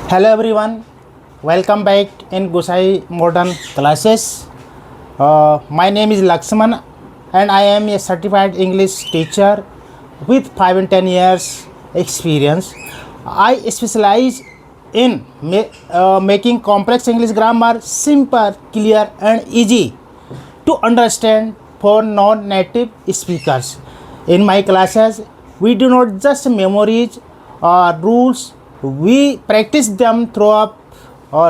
Hello everyone, welcome back in Gusai Modern Classes. My name is Lakshman and I am a certified English teacher with 5 and 10 years experience. I specialize in making complex English grammar simple, clear and easy to understand for non-native speakers. In my classes, we do not just memorize rules, we practice them through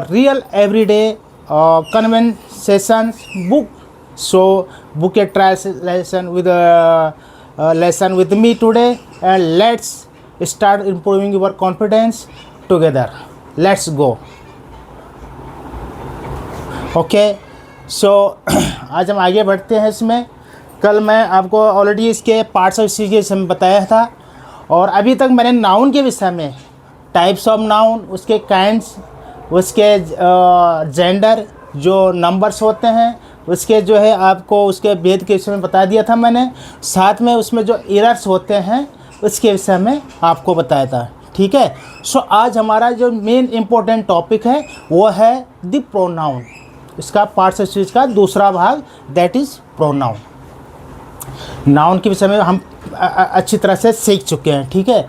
real everyday conversations book. So book a translation with a lesson with me today, and let's start improving your confidence together. Let's go. Okay so आज हम आगे बढ़ते हैं इसमें. कल मैं आपको already इसके पार्ट्स ऑफ स्पीच के विषय में बताया था, और अभी तक मैंने नाउन के विषय में टाइप्स ऑफ नाउन, उसके काइंड्स, उसके जेंडर, जो नंबर्स होते हैं, उसके जो है आपको उसके भेद के विषय में बता दिया था मैंने. साथ में उसमें जो एरर्स होते हैं उसके विषय में आपको बताया था. ठीक है. सो आज हमारा जो मेन इम्पोर्टेंट टॉपिक है वो है द प्रोनाउन. इसका पार्ट्स ऑफ स्पीच का दूसरा भाग, दैट इज़ प्रोनाउन. नाउन के विषय में हम अच्छी तरह से सीख चुके हैं. ठीक है.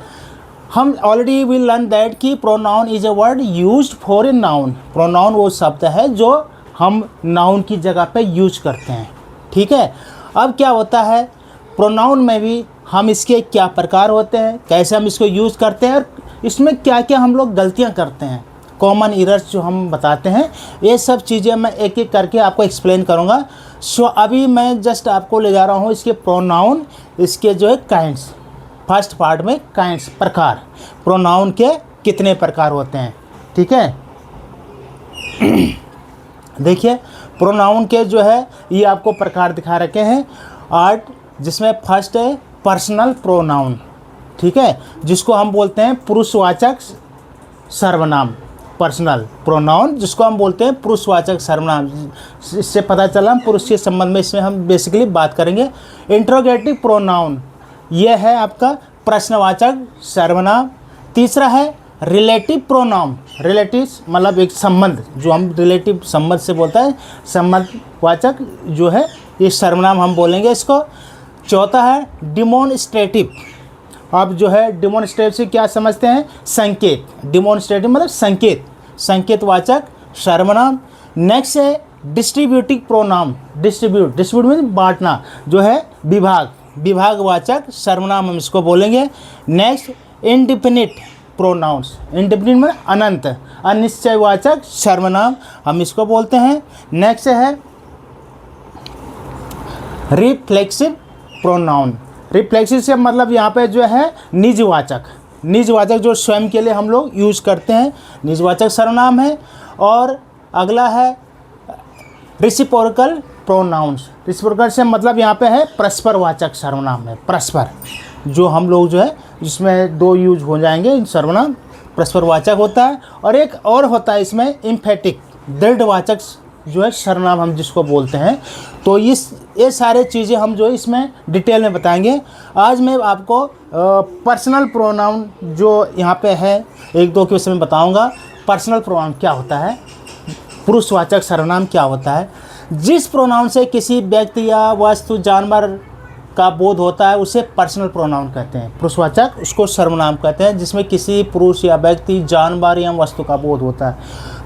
हम ऑलरेडी विल लर्न दैट कि pronoun is a word used for a noun. Pronoun वो शब्द है जो हम नाउन की जगह पे यूज करते हैं. ठीक है. अब क्या होता है, प्रोनाउन में भी हम इसके क्या प्रकार होते हैं, कैसे हम इसको यूज़ करते हैं, और इसमें क्या क्या हम लोग गलतियाँ करते हैं, कॉमन एरर्स जो हम बताते हैं, ये सब चीज़ें मैं एक एक करके आपको एक्सप्लेन करूँगा. सो अभी मैं जस्ट आपको ले जा रहा हूँ इसके प्रोनाउन, इसके जो है काइंड्स. फर्स्ट पार्ट में काइंड्स, प्रकार, प्रोनाउन के कितने प्रकार होते हैं. ठीक है. देखिए प्रोनाउन के जो है ये आपको प्रकार दिखा रखे हैं 8, जिसमें फर्स्ट है पर्सनल प्रोनाउन. ठीक है. जिसको हम बोलते हैं पुरुषवाचक सर्वनाम. पर्सनल प्रोनाउन जिसको हम बोलते हैं पुरुषवाचक सर्वनाम. इससे पता चला हम पुरुष के संबंध में इसमें हम बेसिकली बात करेंगे. इंट्रोगेटिव प्रोनाउन, यह है आपका प्रश्नवाचक सर्वनाम. तीसरा है रिलेटिव प्रोनाउन. रिलेटिव मतलब एक संबंध, जो हम रिलेटिव संबंध से बोलता है, संबंधवाचक जो है ये सर्वनाम हम बोलेंगे इसको. चौथा है डिमोन्स्ट्रेटिव. अब जो है डिमोन्स्ट्रेटिव से क्या समझते हैं, संकेत. डिमोन्स्ट्रेटिव मतलब संकेत, संकेतवाचक सर्वनाम. नेक्स्ट है डिस्ट्रीब्यूटिव प्रोनाउन. डिस्ट्रीब्यूट मीन बांटना, जो है विभाग, विभागवाचक सर्वनाम हम इसको बोलेंगे. Next indefinite pronounce. इंडिफिनिट में अनंत, अनिश्चयवाचक सर्वनाम हम इसको बोलते हैं. नेक्स्ट है रिफ्लेक्सिव प्रोनाउन. रिफ्लेक्सिव से मतलब यहाँ पे जो है निजवाचक, निजवाचक जो स्वयं के लिए हम लोग यूज करते हैं, निजवाचक सर्वनाम है. और अगला है रेसिप्रोकल प्रोनाउंस. रेसिप्रोकल से मतलब यहाँ पे है परस्परवाचक सर्वनाम है. परस्पर जो हम लोग जो है जिसमें दो यूज हो जाएंगे सर्वनाम, परस्परवाचक होता है. और एक और होता है इसमें इम्फेटिक, दृढ़वाचक जो है सर्वनाम हम जिसको बोलते हैं. तो ये सारे चीज़ें हम जो इसमें डिटेल में बताएंगे. आज मैं आपको पर्सनल प्रोनाउन जो यहाँ पे है एक दो के विषय में बताऊँगा. पर्सनल प्रोनाउन क्या होता है, पुरुषवाचक सर्वनाम क्या होता है. जिस प्रोनाउन से किसी व्यक्ति या वस्तु जानवर का बोध होता है उसे पर्सनल प्रोनाउन कहते हैं. पुरुषवाचक उसको सर्वनाम कहते हैं जिसमें किसी पुरुष या व्यक्ति, जानवर या वस्तु का बोध होता है.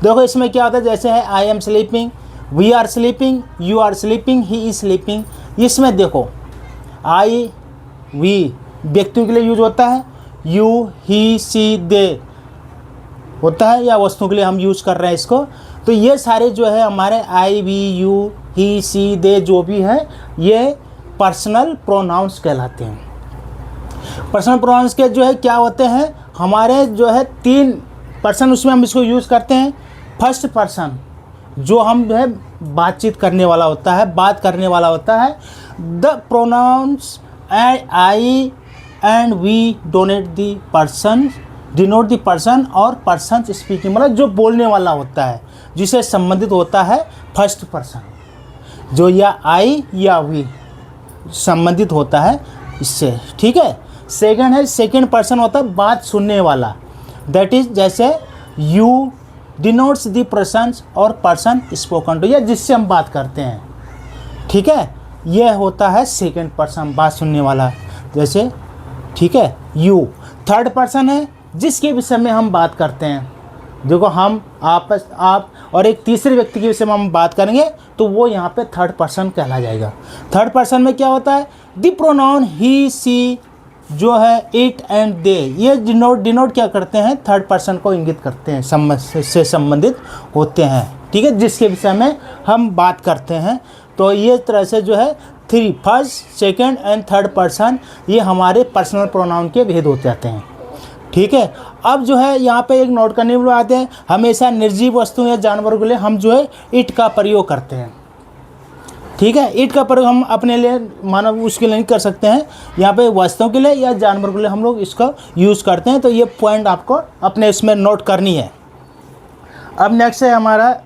देखो इसमें क्या होता है, जैसे है I am sleeping, we are sleeping, you are sleeping, he is sleeping. इसमें देखो आई, वी व्यक्तियों के लिए यूज होता है, यू, ही, सी, दे होता है, या वस्तुओं के लिए हम यूज कर रहे हैं इसको. तो ये सारे जो है हमारे आई, वी, यू, ही, सी, दे जो भी है ये पर्सनल प्रोनाउंस कहलाते हैं. पर्सनल प्रोनाउंस के जो है क्या होते हैं, हमारे जो है 3 पर्सन उसमें हम इसको यूज़ करते हैं. फर्स्ट पर्सन जो हम जो है बातचीत करने वाला होता है, बात करने वाला होता है. The pronouns I and we denote the person और पर्सन स्पीकिंग, मतलब जो बोलने वाला होता है, जिसे संबंधित होता है फर्स्ट पर्सन, जो या आई या वी संबंधित होता है इससे. ठीक है. सेकंड है, सेकंड पर्सन होता है बात सुनने वाला. दैट इज़ जैसे यू डिनोट्स द पर्सन्स और पर्सन स्पोकन टू, या जिससे हम बात करते हैं, ठीक है। यह होता है सेकंड पर्सन, बात सुनने वाला, जैसे, ठीक है। यू थर्ड पर्सन है जिसके विषय में हम बात करते हैं। देखो हम आप और एक तीसरे व्यक्ति के विषय में हम बात करेंगे तो वो यहाँ पे थर्ड पर्सन कहला जाएगा। थर्ड पर्सन में क्या होता है, द प्रोनाउन ही सी जो है इट एंड दे, ये डिनोट क्या करते हैं, थर्ड पर्सन को इंगित करते हैं, से संबंधित होते हैं, ठीक है, जिसके विषय में हम बात करते हैं। तो ये तरह से जो है first, second and third person ये हमारे पर्सनल प्रोनाउन के भेद होते जाते हैं, ठीक है। अब जो है यहाँ पे एक नोट करने वाले आते हैं, हमेशा निर्जीव वस्तु या जानवरों के लिए हम जो है इट का प्रयोग करते हैं, ठीक है। इट का प्रयोग हम अपने लिए मानव उसके लिए नहीं कर सकते हैं, यहाँ पे वस्तुओं के लिए या जानवरों के लिए हम लोग इसका यूज़ करते हैं। तो ये पॉइंट आपको अपने इसमें नोट करनी है। अब नेक्स्ट है हमारा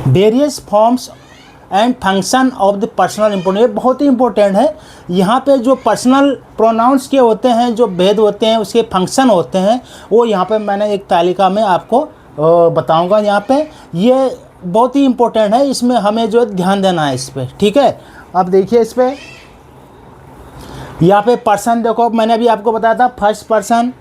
various forms and function of the personal important, ये बहुत ही इंपॉर्टेंट है। यहाँ पे जो पर्सनल प्रोनाउंस के होते हैं, जो भेद होते हैं, उसके फंक्शन होते हैं, वो यहाँ पे मैंने एक तालिका में आपको बताऊंगा। यहाँ पे ये बहुत ही इंपॉर्टेंट है, इसमें हमें जो ध्यान देना है इस पर, ठीक है। अब देखिए इस पर यहाँ पे पर्सन देखो, मैंने अभी आपको बताया था first person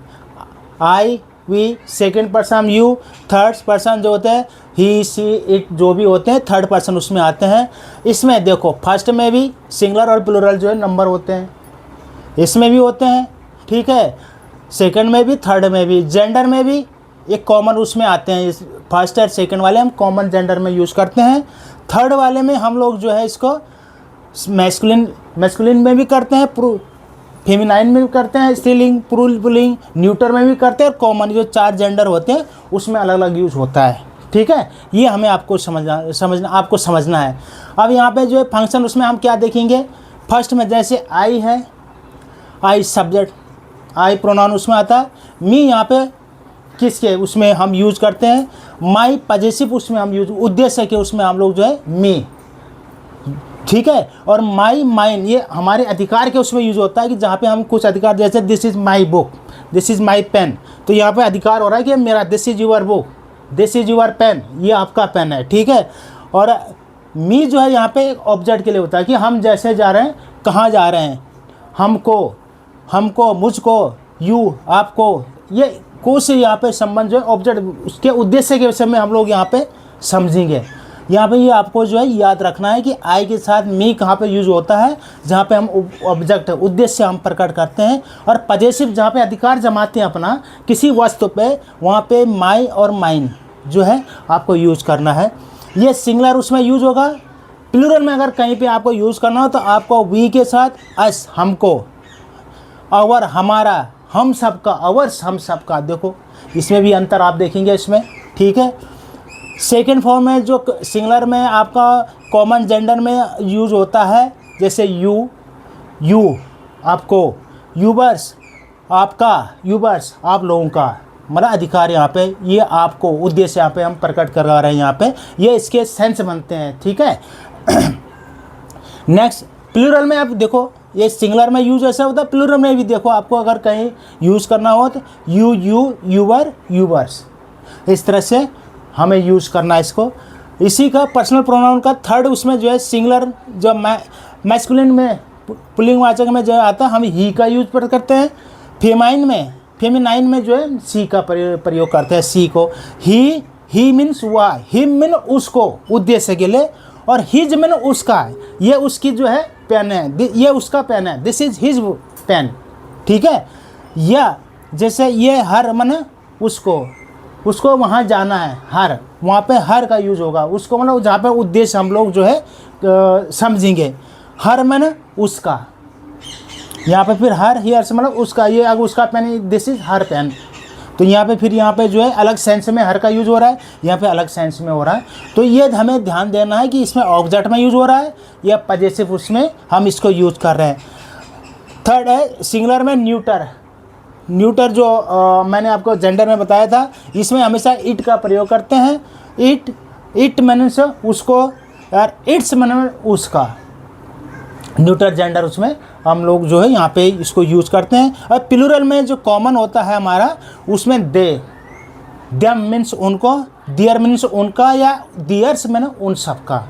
I we, second person you, third person जो होते हैं ही सी इट, जो भी होते हैं थर्ड पर्सन उसमें आते हैं। इसमें देखो फर्स्ट में भी सिंगुलर और प्लूरल जो है नंबर होते हैं, इसमें भी होते हैं, ठीक है। सेकंड में भी, थर्ड में भी, जेंडर में भी एक कॉमन उसमें आते हैं। इस फर्स्ट और सेकंड वाले हम कॉमन जेंडर में यूज़ करते हैं। थर्ड वाले में हम लोग जो है इसको मैस्कुलिन में भी करते हैं, फेमिनाइन में भी करते हैं, स्त्रीलिंग, पुल्लिंग, न्यूटर में भी करते हैं, और कॉमन जो 4 जेंडर होते हैं उसमें अलग अलग यूज़ होता है, ठीक है। ये हमें आपको समझना है। अब यहाँ पे जो है फंक्शन, उसमें हम क्या देखेंगे, फर्स्ट में जैसे आई है, आई सब्जेक्ट, आई प्रोनाउन उसमें आता है। मी यहाँ पे किसके उसमें हम यूज़ करते हैं, माई पजेसिव उसमें हम यूज, उद्देश्य के उसमें हम लोग जो है मी, ठीक है। और माई माइन ये हमारे अधिकार के उसमें यूज होता है, कि जहाँ पे हम कुछ अधिकार, जैसे this is my book, this is my pen, तो यहाँ पे अधिकार हो रहा है कि मेरा, this is your book, this is your pen, ये आपका पेन है, ठीक है। और मी जो है यहाँ पे एक ऑब्जेक्ट के लिए होता है, कि हम जैसे जा रहे हैं, कहाँ जा रहे हैं, हमको, मुझको, यू, आपको, ये को से यहाँ पे संबंध जो है ऑब्जेक्ट उसके उद्देश्य के विषय में हम लोग यहाँ पे समझेंगे। यहाँ पे ये आपको जो है याद रखना है कि आई के साथ मी कहाँ पे यूज होता है, जहाँ पे हम ऑब्जेक्ट उद्देश्य हम प्रकट करते हैं, और पजेसिव जहाँ पे अधिकार जमाते हैं अपना किसी वस्तु पे, वहाँ पे माई और माइन जो है आपको यूज करना है। ये सिंगुलर उसमें यूज होगा। प्लूरल में अगर कहीं पे आपको यूज़ करना हो तो आपको वी के साथ अस, हमको, अवर, हमारा, हम सबका, अवर्स, हम सबका, देखो इसमें भी अंतर आप देखेंगे इसमें, ठीक है। सेकेंड फॉर्म में जो सिंगुलर में आपका कॉमन जेंडर में यूज होता है, जैसे यू आपको, यूबर्स आपका, यूबर्स आप लोगों का, मतलब अधिकार यहाँ पे, ये आपको, उद्देश्य यहाँ पे हम प्रकट करवा रहे हैं, यहाँ पे ये इसके सेंस बनते हैं, ठीक है। नेक्स्ट प्लूरल में आप देखो, ये सिंगुलर में यूज ऐसा होता है, प्लूरल में भी देखो आपको अगर कहीं यूज़ करना हो तो यू, यूवर, यूवर्स, इस तरह से हमें यूज़ करना है इसको। इसी का पर्सनल प्रोनाउन का थर्ड उसमें जो है सिंगुलर, जो मैस्कुलिन में पुल्लिंगवाचक में जो आता है हम ही का यूज करते हैं। फेमिनाइन में जो है सी का प्रयोग करते हैं, सी को। ही मीन्स वह, हिम मीन उसको, उद्देश्य के लिए, और हिज मीन उसका, ये उसकी जो है पेन है, ये उसका पेन है, दिस इज हिज पेन, ठीक है। या जैसे ये हर मन उसको वहाँ जाना है, हर, वहाँ पे हर का यूज होगा, उसको मतलब जहाँ पे उद्देश्य हम लोग जो है समझेंगे, हर मन उसका, यहाँ पे फिर हर हियर से मतलब उसका, ये अगर उसका pen, this is her pen, तो यहाँ पे फिर यहाँ पे जो है अलग सेंस में हर का यूज हो रहा है, यहाँ पे अलग सेंस में हो रहा है। तो ये हमें ध्यान देना है कि इसमें ऑब्जेक्ट में यूज हो रहा है या पजेसिव उसमें हम इसको यूज कर रहे हैं। थर्ड है सिंगुलर में न्यूटर जो मैंने आपको जेंडर में बताया था, इसमें हमेशा इट का प्रयोग करते हैं। इट मीन्स उसको, यार इट्स मीन्स उसका, न्यूट्रल जेंडर उसमें हम लोग जो है यहाँ पे इसको यूज़ करते हैं। और प्लूरल में जो कॉमन होता है हमारा, उसमें देम मीन्स उनको, दियर मीन्स उनका, या दियर्स मैंने उन सब का।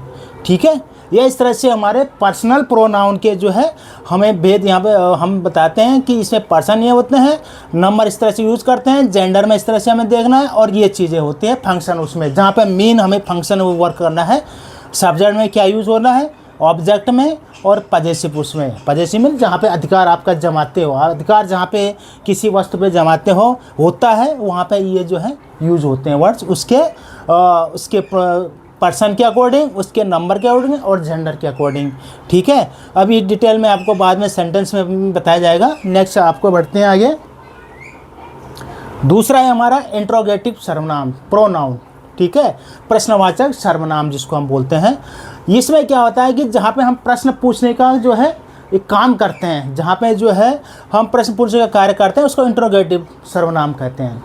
ठीक है, ये इस तरह से हमारे पर्सनल प्रोनाउन के जो है हमें भेद यहाँ पे हम बताते हैं कि इसमें पर्सन ये होते हैं, नंबर इस तरह से यूज़ करते हैं, जेंडर में इस तरह से हमें देखना है, और ये चीज़ें होती हैं फंक्शन उसमें, जहाँ पे मीन हमें फंक्शन वर्क करना है। सब्जेक्ट में क्या यूज़ होना है, ऑब्जेक्ट में, और पजेसिव उसमें। पजेसिव में जहाँ पे अधिकार आपका जमाते हो, अधिकार जहाँ पे किसी वस्तु पे जमाते हो होता है, वहाँ पे ये जो है यूज़ होते हैं वर्ड्स उसके पर्सन के अकॉर्डिंग, उसके नंबर के अकॉर्डिंग, और जेंडर के अकॉर्डिंग। ठीक है, अभी डिटेल में आपको बाद में सेंटेंस में बताया जाएगा। नेक्स्ट आपको बढ़ते हैं आगे। दूसरा है हमारा इंट्रोगेटिव सर्वनाम, प्रोनाउन। ठीक है, प्रश्नवाचक सर्वनाम जिसको हम बोलते हैं। इसमें क्या होता है कि जहाँ पे हम प्रश्न पूछने का जो है एक काम करते हैं, जहाँ पे जो है हम प्रश्न पूछने का कार्य करते हैं, उसको इंट्रोगेटिव सर्वनाम कहते हैं।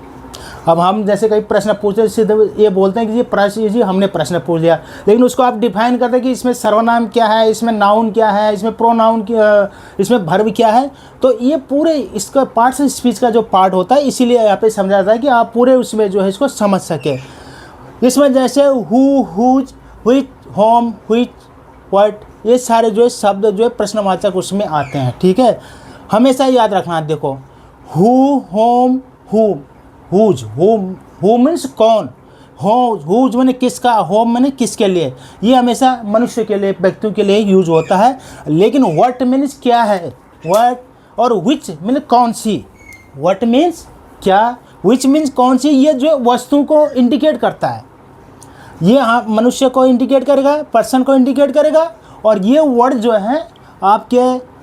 अब हम जैसे कई प्रश्न पूछते हैं, सीधे ये बोलते हैं कि जी हमने प्रश्न पूछ लिया, लेकिन उसको आप डिफाइन करते हैं कि इसमें सर्वनाम क्या है, इसमें नाउन क्या है, इसमें प्रोनाउन क्या, इसमें वर्ब क्या है। तो ये पूरे इसका पार्ट्स स्पीच का जो पार्ट होता है, इसीलिए यहाँ पे समझा जाता है कि आप पूरे उसमें जो है इसको समझ सके। इसमें जैसे who, whose, which, whom, which, what, ये सारे जो है शब्द जो है प्रश्नवाचक उसमें आते हैं। ठीक है, हमेशा याद रखना। देखो who, whom, who, whose, who means कौन, हुज मैंने किसका, होम मैंने किसके लिए, ये हमेशा मनुष्य के लिए, व्यक्तियों के लिए यूज होता है। लेकिन व्हाट मीन्स क्या है, व्हाट, और व्हिच मीन्स कौन सी। व्हाट मीन्स क्या, व्हिच मीन्स कौन सी, ये जो वस्तु को इंडिकेट करता है। ये हाँ मनुष्य को इंडिकेट करेगा, पर्सन को इंडिकेट करेगा, और ये वर्ड जो है आपके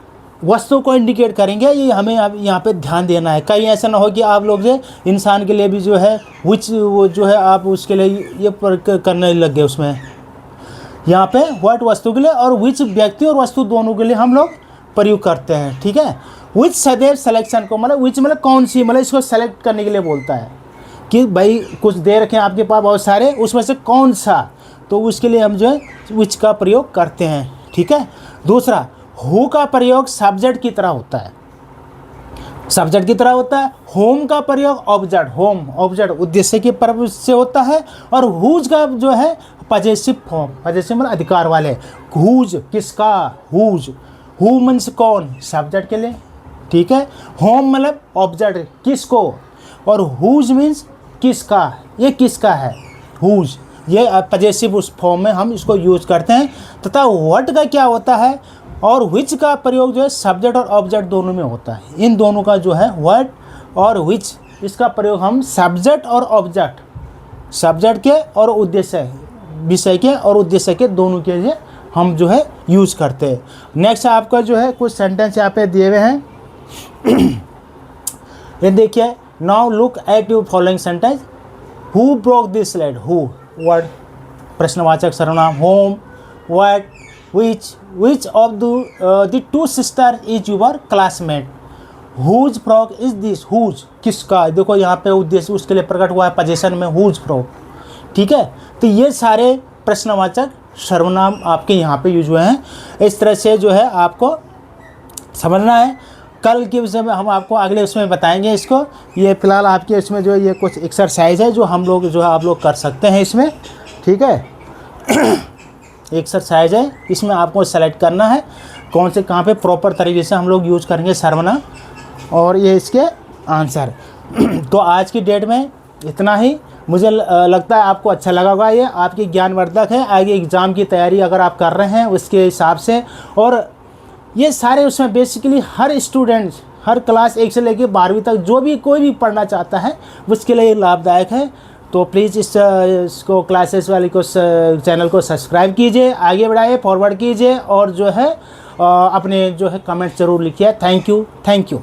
वस्तु को इंडिकेट करेंगे। ये हमें अब यहाँ पे ध्यान देना है। कहीं ऐसा ना हो कि आप लोग जो इंसान के लिए भी जो है विच वो जो है आप उसके लिए ये करने लग गए उसमें। यहाँ पे व्हाट वस्तु के लिए, और विच व्यक्ति और वस्तु दोनों के लिए हम लोग प्रयोग करते हैं। ठीक है, विच सदैव सिलेक्शन को, मतलब विच मतलब कौन सी, मतलब इसको सेलेक्ट करने के लिए बोलता है कि भाई कुछ दे रखे हैं आपके पास बहुत सारे, उसमें से कौन सा, तो उसके लिए हम जो है विच का प्रयोग करते हैं। ठीक है, दूसरा हु का प्रयोग सब्जेक्ट की तरह होता है, सब्जेक्ट की तरह होता है। होम का प्रयोग ऑब्जेक्ट, होम ऑब्जेक्ट उद्देश्य के पर्पज से होता है। और हुज का जो है पजेसिव फॉर्म, पजेसिव मतलब अधिकार वाले। हुज किसका, हुज, हु मीन्स कौन, सब्जेक्ट के लिए। ठीक है, होम मतलब ऑब्जेक्ट किसको, और हुज मीन्स किसका, ये किसका है, हुज, ये पजेसिव उस फॉर्म में हम इसको यूज करते हैं। तथा व्हाट का क्या होता है, और विच का प्रयोग जो है सब्जेक्ट और ऑब्जेक्ट दोनों में होता है। इन दोनों का जो है व्हाट और विच, इसका प्रयोग हम सब्जेक्ट और ऑब्जेक्ट, सब्जेक्ट के और उद्देश्य, विषय के और उद्देश्य के दोनों के लिए हम जो है यूज़ करते हैं। नेक्स्ट आपका जो है कुछ सेंटेंस यहाँ पे दिए हुए हैं। ये देखिए, now look at you following sentence. Who broke this slate, who word प्रश्नवाचक सर्वनाम, home, what, which of the two sisters is your classmate, whose frock is this, whose किसका, देखो यहाँ पे उद्देश्य उसके लिए प्रकट हुआ है पोजीशन में whose frock। ठीक है, तो ये सारे प्रश्नवाचक सर्वनाम आपके यहाँ पे यूज हुए हैं। इस तरह से जो है आपको समझना है। कल के विषय में हम आपको अगले उसमें बताएंगे इसको। ये फिलहाल आपके इसमें जो ये कुछ एक्सरसाइज है जो हम लोग जो है आप लोग कर सकते हैं इसमें। ठीक है, एक्सरसाइज है, इसमें आपको सेलेक्ट करना है कौन से कहाँ पे प्रॉपर तरीके से हम लोग यूज़ करेंगे सर्वनाम, और ये इसके आंसर। तो आज की डेट में इतना ही। मुझे लगता है आपको अच्छा लगा होगा। ये आपकी ज्ञानवर्धक है आगे एग्ज़ाम की तैयारी अगर आप कर रहे हैं उसके हिसाब से। और ये सारे उसमें बेसिकली हर स्टूडेंट, हर क्लास 1 से लेकर 12वीं तक जो भी कोई भी पढ़ना चाहता है उसके लिए लाभदायक है। तो प्लीज़ इसको क्लासेस वाली को चैनल को सब्सक्राइब कीजिए, आगे बढ़ाइए, फॉरवर्ड कीजिए, और जो है अपने जो है कमेंट ज़रूर लिखिए। Thank you.